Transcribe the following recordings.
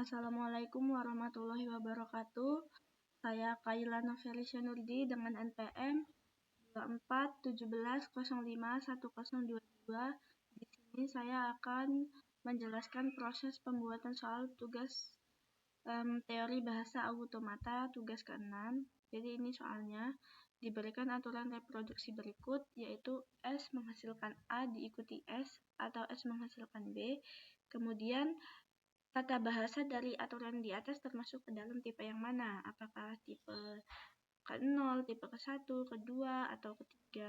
Assalamualaikum warahmatullahi wabarakatuh. Saya Kaila Novelisya Nurdi dengan NPM 2417051022. Di sini saya akan menjelaskan proses pembuatan soal tugas teori bahasa automata tugas ke-6. Jadi ini soalnya diberikan aturan reproduksi berikut, yaitu S menghasilkan A diikuti S atau S menghasilkan B. Kemudian tata bahasa dari aturan di atas termasuk ke dalam tipe yang mana? Apakah tipe ke-0, tipe ke-1, ke-2, atau ke-3?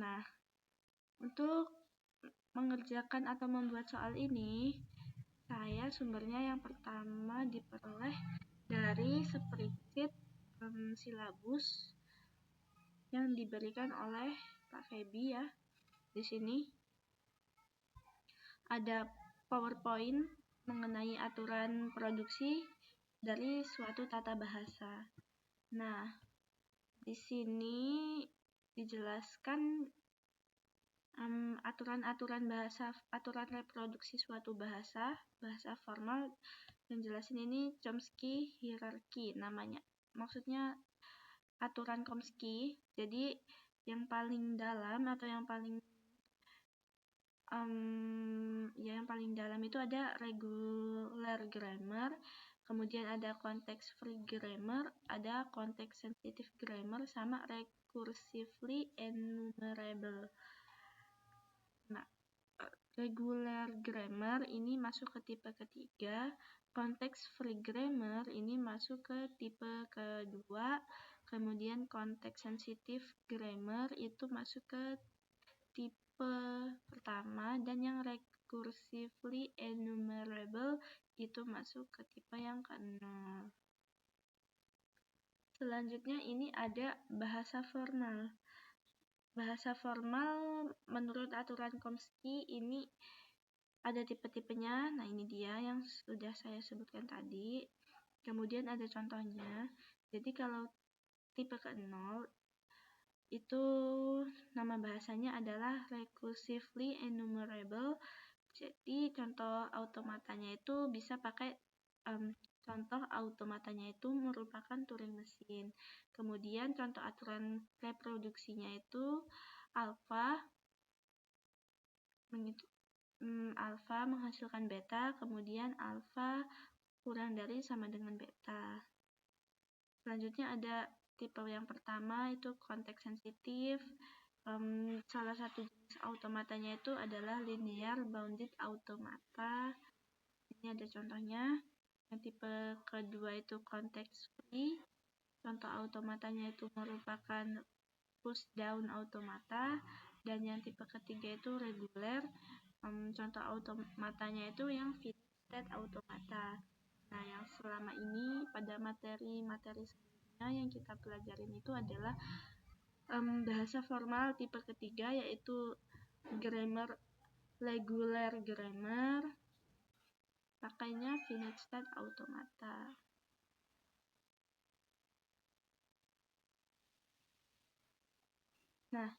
Nah, untuk mengerjakan atau membuat soal ini, saya sumbernya yang pertama diperoleh dari spreadsheet silabus yang diberikan oleh Pak Febi ya. Di sini ada PowerPoint mengenai aturan produksi dari suatu tata bahasa. Nah, di sini dijelaskan aturan reproduksi suatu bahasa formal. Yang jelasin ini Chomsky hierarchy namanya. Maksudnya aturan Chomsky. Jadi yang paling dalam atau yang paling dalam itu ada regular grammar, kemudian ada context free grammar, ada context sensitive grammar, sama recursively enumerable. Nah, regular grammar ini masuk ke tipe ketiga, context free grammar ini masuk ke tipe kedua, kemudian context sensitive grammar itu masuk ke tipe pertama, dan yang recursively enumerable itu masuk ke tipe yang ke-0. Selanjutnya ini ada bahasa formal. Bahasa formal menurut aturan Chomsky ini ada tipe-tipenya. Nah, ini dia yang sudah saya sebutkan tadi. Kemudian ada contohnya. Jadi kalau tipe ke-0 itu nama bahasanya adalah recursively enumerable. Jadi contoh automatanya itu bisa pakai contoh automatanya itu merupakan Turing mesin. Kemudian contoh aturan reproduksinya itu alpha menghasilkan beta, kemudian alpha kurang dari sama dengan beta. Selanjutnya ada tipe yang pertama itu konteks sensitif. Salah satu jenis automatanya itu adalah linear bounded automata. Ini ada contohnya. Yang tipe kedua itu konteks free. Contoh automatanya itu merupakan push down automata. Dan yang tipe ketiga itu regular. Contoh automatanya itu yang finite state automata. Nah, yang selama ini pada materi-materi sebelumnya yang kita pelajarin itu adalah bahasa formal tipe ketiga, yaitu regular grammar, pakainya finite state automata. Nah,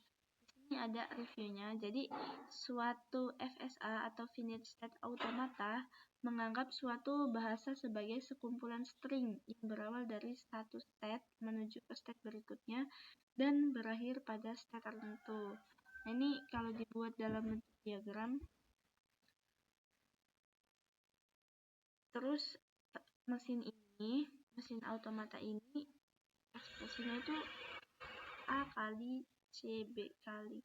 ini ada reviewnya. Jadi suatu FSA atau finite state automata menganggap suatu bahasa sebagai sekumpulan string yang berawal dari satu state menuju ke state berikutnya dan berakhir pada state tertentu. Nah, ini kalau dibuat dalam bentuk diagram. Terus mesin automata ini ekspresinya itu A kali CB kali.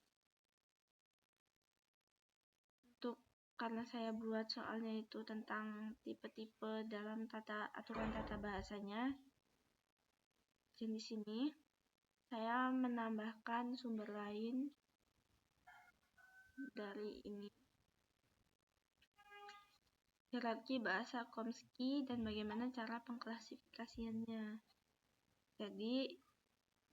Karena saya buat soalnya itu tentang tipe-tipe dalam aturan tata bahasanya, dan di sini saya menambahkan sumber lain dari ini, hierarki bahasa Chomsky dan bagaimana cara pengklasifikasiannya. Jadi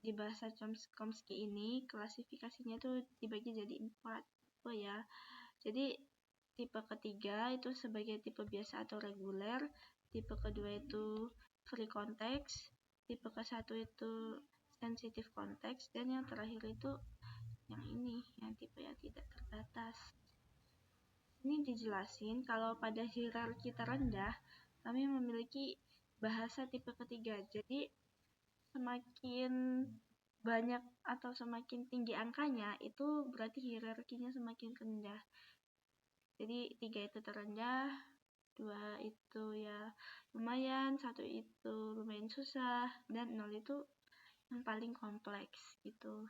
di bahasa Chomsky ini klasifikasinya itu dibagi jadi 4 tipe ya. Jadi tipe ketiga itu sebagai tipe biasa atau reguler, tipe kedua itu free context, tipe ke-1 itu sensitive context, dan yang terakhir itu yang ini, yang tipe yang tidak terbatas. Ini dijelasin kalau pada hierarki terendah kami memiliki bahasa tipe ketiga. Jadi semakin banyak atau semakin tinggi angkanya, itu berarti hierarkinya semakin rendah. Jadi 3 itu terendah, 2 itu ya lumayan, 1 itu lumayan susah, dan 0 itu yang paling kompleks gitu.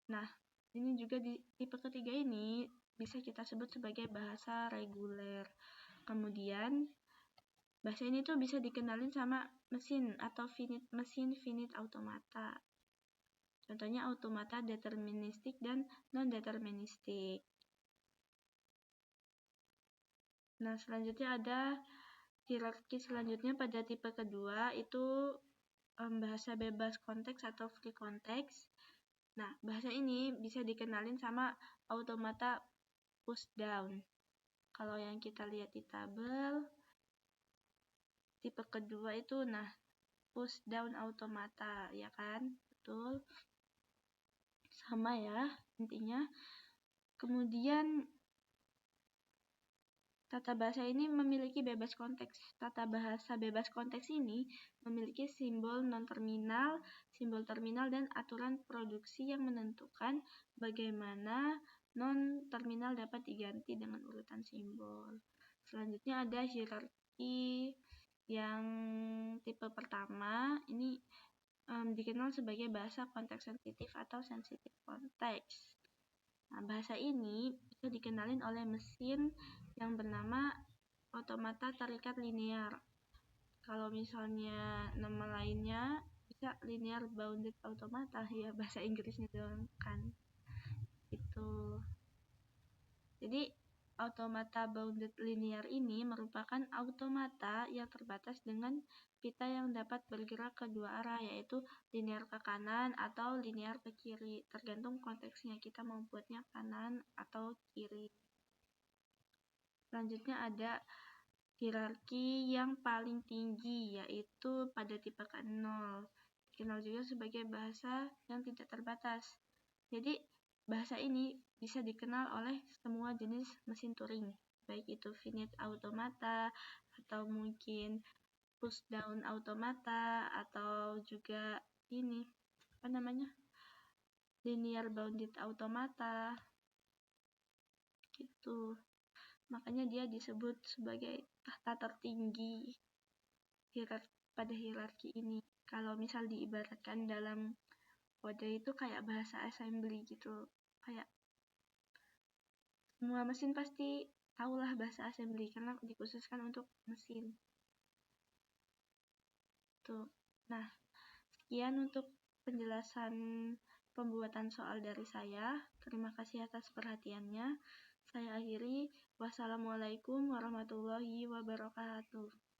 Nah, ini juga di tipe ketiga ini bisa kita sebut sebagai bahasa reguler. Kemudian bahasa ini tuh bisa dikenalin sama mesin atau mesin finite automata. Contohnya automata deterministik dan non-deterministik. Nah, selanjutnya ada hierarki selanjutnya pada tipe kedua, itu bahasa bebas konteks atau free context. Nah, bahasa ini bisa dikenalin sama automata push down. Kalau yang kita lihat di tabel, tipe kedua itu push down automata, ya kan? Betul. Sama ya intinya. Kemudian tata bahasa ini memiliki bebas konteks. Tata bahasa bebas konteks ini memiliki simbol non-terminal, simbol terminal, dan aturan produksi yang menentukan bagaimana non-terminal dapat diganti dengan urutan simbol. Selanjutnya ada hierarki yang tipe pertama, ini dikenal sebagai bahasa konteks sensitif atau sensitive konteks. Nah, bahasa ini bisa dikenalin oleh mesin yang bernama automata terikat linear. Kalau misalnya nama lainnya bisa linear bounded automata, ya bahasa Inggrisnya doang kan. Itu. Jadi automata bounded linear ini merupakan automata yang terbatas dengan pita yang dapat bergerak ke dua arah, yaitu linear ke kanan atau linear ke kiri, tergantung konteksnya, kita mau buatnya kanan atau kiri. Selanjutnya ada hierarki yang paling tinggi, yaitu pada tipe ke-0, dikenal juga sebagai bahasa yang tidak terbatas. Jadi bahasa ini bisa dikenal oleh semua jenis mesin Turing, baik itu finite automata atau mungkin push down automata atau juga ini linear bounded automata gitu. Makanya dia disebut sebagai tahta tertinggi pada hierarki ini. Kalau misal diibaratkan dalam kode itu kayak bahasa assembly gitu, kayak semua mesin pasti tahulah bahasa assembly karena dikhususkan untuk mesin. Tuh. Nah, sekian untuk penjelasan pembuatan soal dari saya. Terima kasih atas perhatiannya. Saya akhiri. Wassalamualaikum warahmatullahi wabarakatuh.